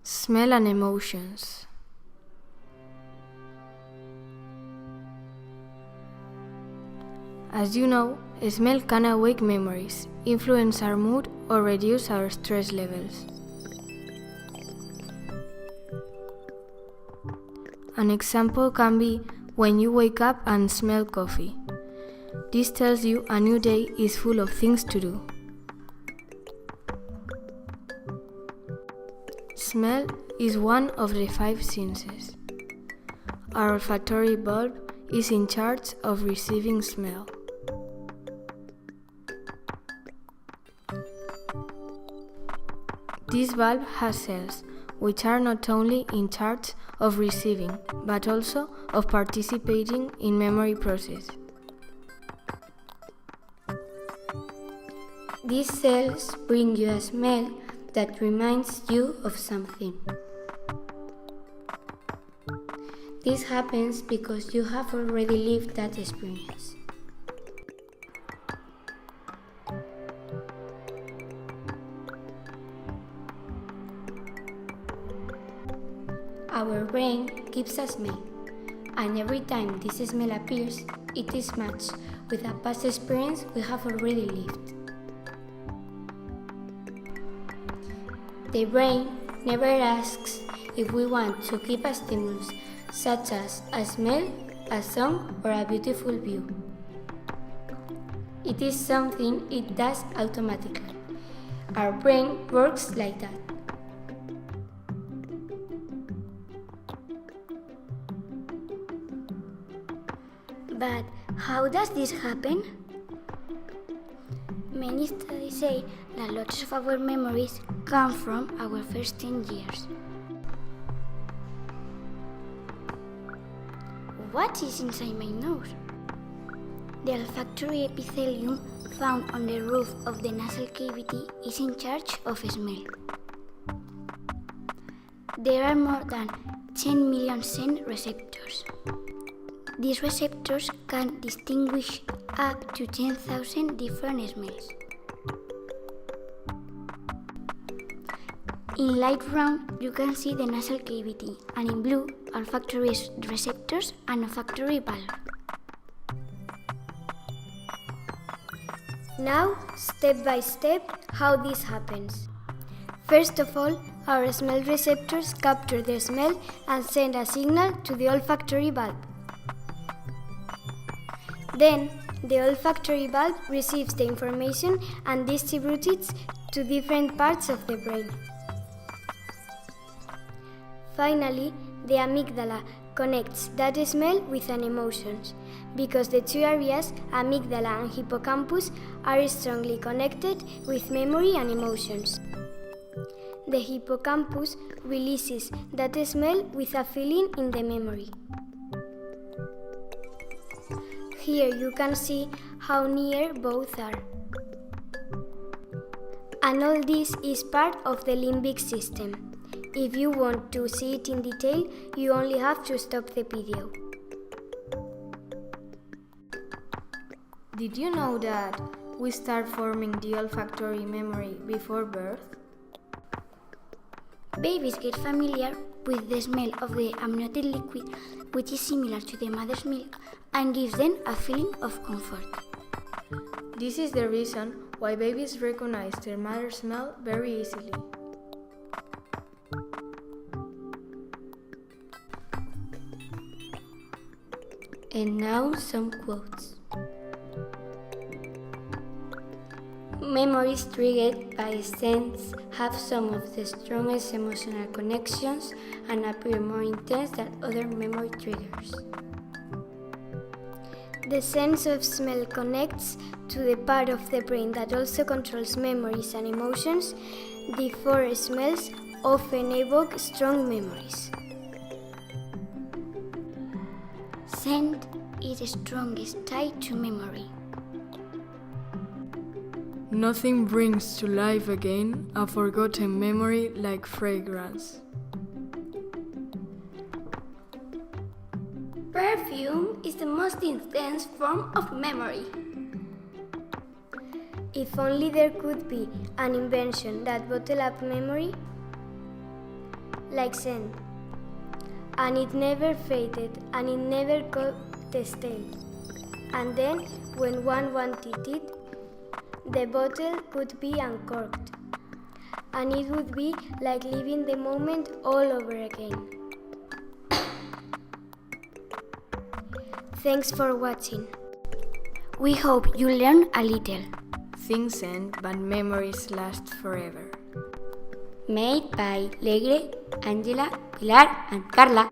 Smell and emotions. As you know, smell can awake memories, influence our mood, or reduce our stress levels. An example can be when you wake up and smell coffee. This tells you a new day is full of things to do. Smell is one of the 5 senses. Our olfactory bulb is in charge of receiving smell. This bulb has cells, which are not only in charge of receiving, but also of participating in memory process. These cells bring you a smell that reminds you of something. This happens because you have already lived that experience. Our brain keeps a smell, and every time this smell appears, it is matched with a past experience we have already lived. The brain never asks if we want to keep a stimulus, such as a smell, a song, or a beautiful view. It is something it does automatically. Our brain works like that. But how does this happen? Many studies say that lots of our memories come from our first 10 years. What is inside my nose? The olfactory epithelium found on the roof of the nasal cavity is in charge of smell. There are more than 10 million scent receptors. These receptors can distinguish up to 10,000 different smells. In light brown, you can see the nasal cavity, and in blue, olfactory receptors and olfactory bulb. Now, step by step, how this happens. First of all, our smell receptors capture the smell and send a signal to the olfactory bulb. Then, the olfactory bulb receives the information and distributes it to different parts of the brain. Finally, the amygdala connects that smell with an emotion, because the two areas, amygdala and hippocampus, are strongly connected with memory and emotions. The hippocampus releases that smell with a feeling in the memory. Here you can see how near both are. And all this is part of the limbic system. If you want to see it in detail, you only have to stop the video. Did you know that we start forming the olfactory memory before birth? Babies get familiar with the smell of the amniotic liquid, which is similar to the mother's milk and gives them a feeling of comfort. This is the reason why babies recognize their mother's smell very easily. And now some quotes. Memories triggered by scents have some of the strongest emotional connections and appear more intense than other memory triggers. The sense of smell connects to the part of the brain that also controls memories and emotions. The 4 smells often evoke strong memories. Scent is the strongest tie to memory. Nothing brings to life again a forgotten memory like fragrance. Perfume is the most intense form of memory. If only there could be an invention that bottled up memory. like scent. And it never faded, and it never got stale. And then, when one wanted it, the bottle would be uncorked. And it would be like living the moment all over again. Thanks for watching. We hope you learn a little. Things end, but memories last forever. Made by Legre, Angela, Pilar and Carla.